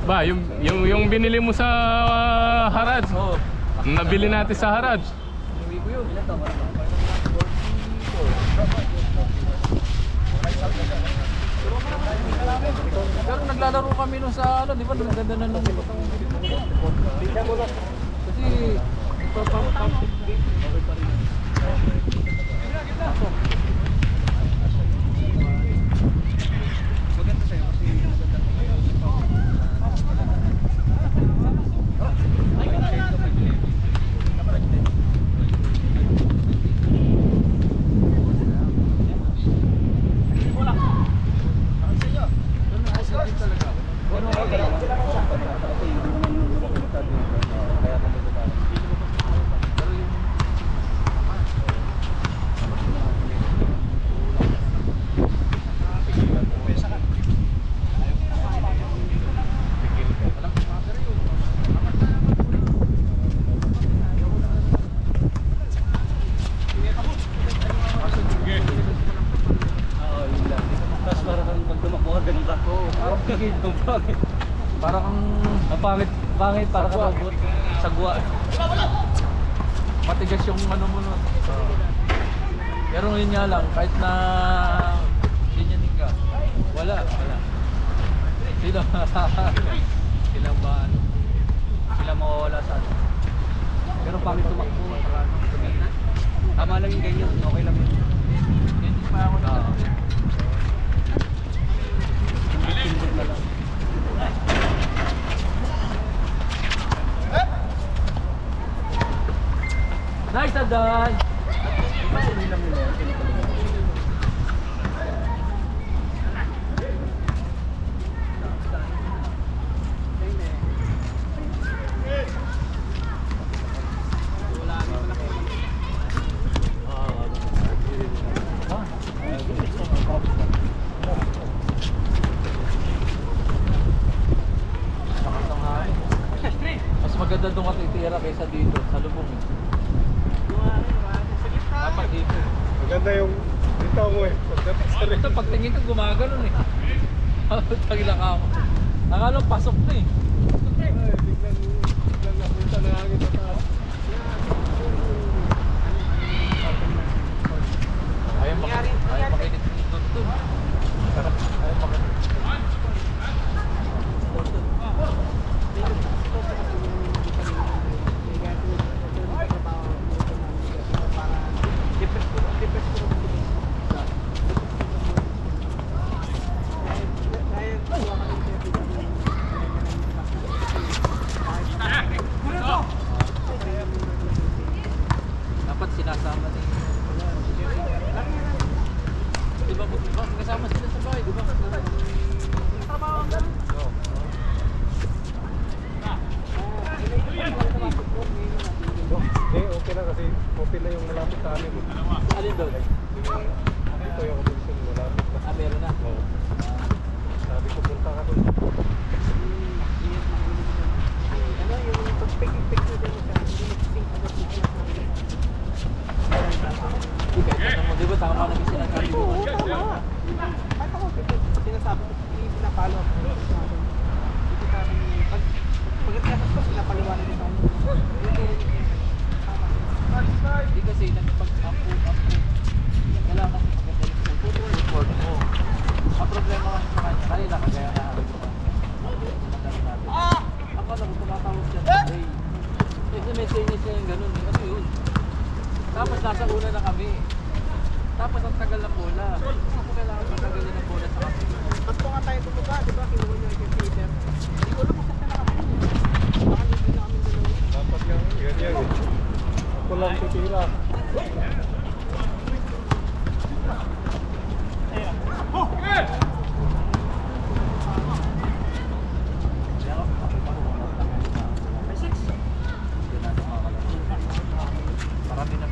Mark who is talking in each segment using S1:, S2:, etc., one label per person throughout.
S1: Ba, yung binili mo sa Haraj.
S2: Oo.
S1: Nabili natin sa Haraj.
S2: Iwi ko yun. Pero naglalaro kami nung sa ano, di ba? Naganda na lang. Kasi para kang pangit para kang robot sagwa. Matigas yung ano mo nun. Pero yun nga lang, kahit na ganyanin ka, wala. Sila sila ba ano? Sila mawawala sa ano. Pero pangit tumakbo, tama lang yung ganyan, okay lang yun. Hindi pa ako na. Nice, Adan! Mas maganda doon ka titira kaysa dito, sa lubong. Dapat dito.
S3: Maganda yung dito mo eh.
S2: Ito, pagtingin ko gumagano'n eh. Tagila ka ako. Nakala pasok na eh.
S3: Biglang napunta na hangin sa taas.
S2: Ayaw makinig dito dun. Ayaw makinig. Dapat sinasama ni di ba kasama sila sa bahay, di ba? Trabaho ang ganun.
S3: Okay na kasi okay na yung malapit sa amin.
S2: Alin doon?
S3: Dito yung komisyon malapit na.
S2: Meron na.
S3: Oo. Sabi ko punta ka doon.
S4: Ano yung pag-pick na din siya,
S2: Di ba tama na yung sinasabi mo?
S4: oo, tama. Kahit ako, sinasabi ko, pinapalo ako. Pagkatiyakas ko, pinapaliwanag din ako.
S2: Hindi kasi nagpag-ampo. Wala kasi maganda yung support mo. Ang problema kasi sa kanya, kanina kagaya na ako. Ako alam ko tumatawag siya sa day. SMS niya yung ganun. Ano yun? Tapos nasa una na kami. Tapos ang tagal ng bola. Ako kailangan matagalin ng bola sa kami.
S4: Ba't nga tayo bumaba, di ba? Kinuha niyo yung Peter. Hindi ko alam kung saan na kami. Baka hindi na kami dalawa.
S3: Dapat yung ganyan eh. Ako lang titira.
S2: Marami na.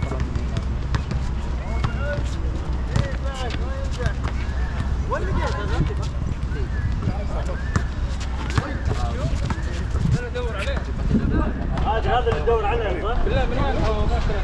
S3: هذا اللي تدور عليه صح؟
S2: بالله من وين هو ماشي؟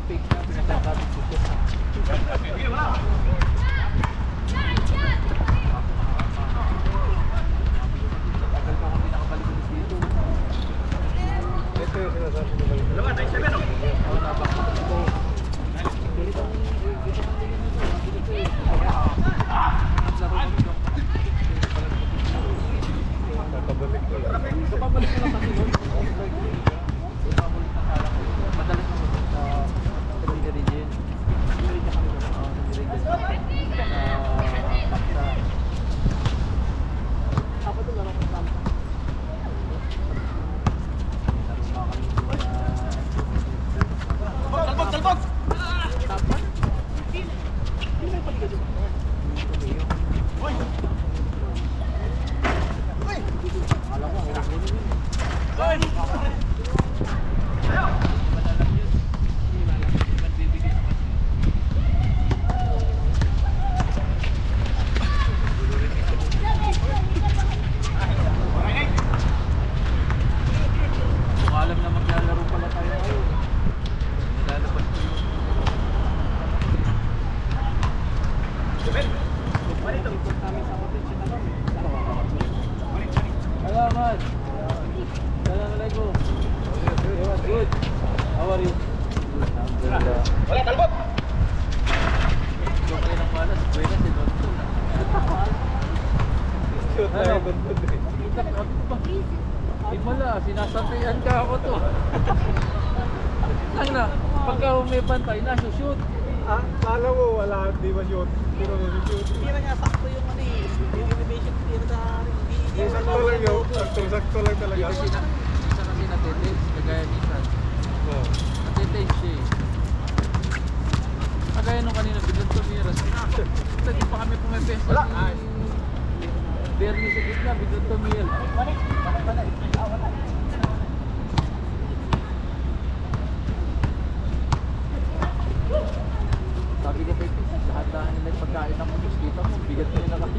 S2: fake na pinagkakabit dito. Tagal pa kami nakabalik ulit dito.
S3: Ito yung sinasabi ko balik.
S2: Oo, napakita ko. Dito ang
S3: Kakabalik ko lang.
S2: so, pabalik ko lang kasi yun. Pabalik na kala ko. Madalas na mo sa Trigger Region. Trigger kami doon. Oo, sa Trigger. Paksa.
S4: Tapos ito laro ko sa tampa. Tampa? Hindi may paligid yun.
S2: Alam mo, ulo yun. Kung alam na maglalaro pala tayo ngayon, nilalabas ko yung
S4: Ikot namin sa hotel siya naman.
S2: Salamat. Assalamualaikum. Good. How are you? Good. Alhamdulillah.
S3: Wala, talbot!
S2: Yung kayo ng malas, buhay na si Doctor.
S3: Shoot tayo doon eh.
S2: Iba na, sinasabihan ka ako to. Lang na, pagka umiban tayo na, shoot.
S3: Ah, kala mo wala, di ba shoot? Pero may shoot.
S4: Hindi na nga sakto yung ano eh. Yung elevation hindi na sa...
S3: Yung sakto lang yun. Sakto lang talaga.
S2: Kasi isa kasi natetaste, kagaya minsan.
S3: Oo.
S2: Natetaste siya eh. Kagaya nung kanina, biglang tumiras. Hindi pa kami pumipesa. Wala! Barely sa gitna, biglang tumiras. Sabi ko kay Pis, dahan-dahan nila yung pagkain ng mus. Kita mo, bigat na nila kasi.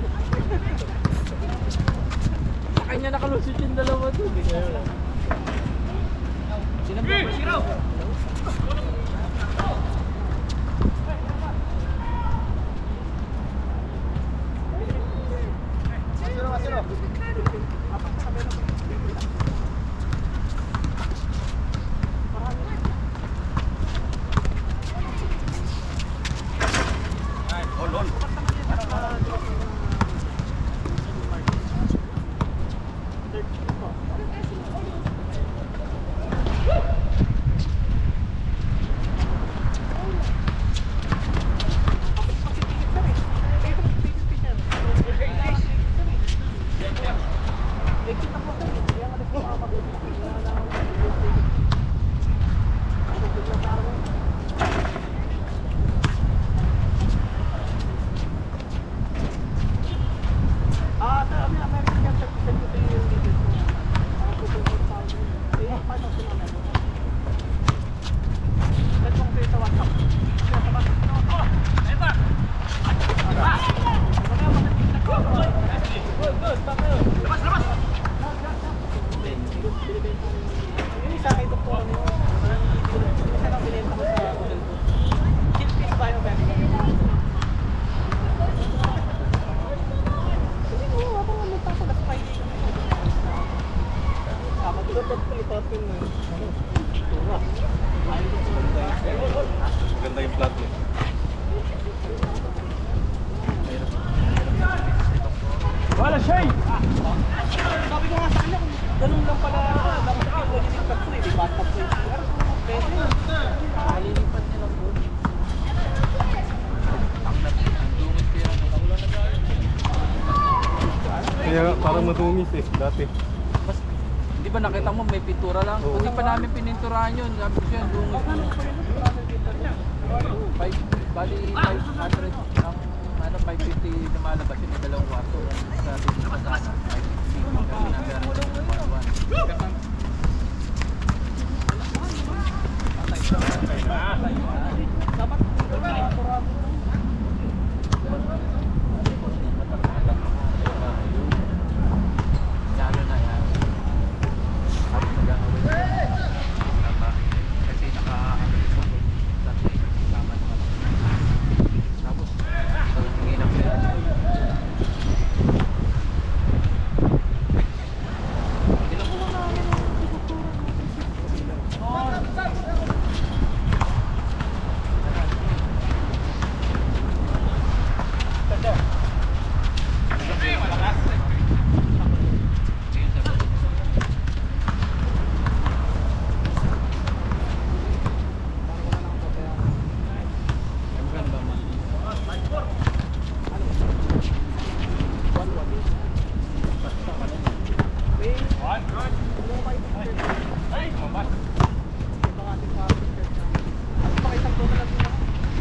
S2: Sa kanya nakalusot yung dalawa doon. Sinambang.
S3: Ganda yung plot niya.
S1: Wala siya!
S4: Sabi ko nga sa kanya, kung ganun lang pala, dapat ako pwede yung tatlo eh, di ba? Tatlo eh. Pero,
S2: Kalilipat nila po. Ang dungis kaya nakaulan na tayo.
S3: Kaya parang madungis eh, dati.
S2: Mas, di ba nakita mo may pintura lang?
S3: Oo.
S2: Hindi pa namin pininturahan yun. Sabi ko siya, dungis mo. Bali 500 ang ano 550 na malabas yung dalawang kwarto sa dito sa sana 550 ang gano'n.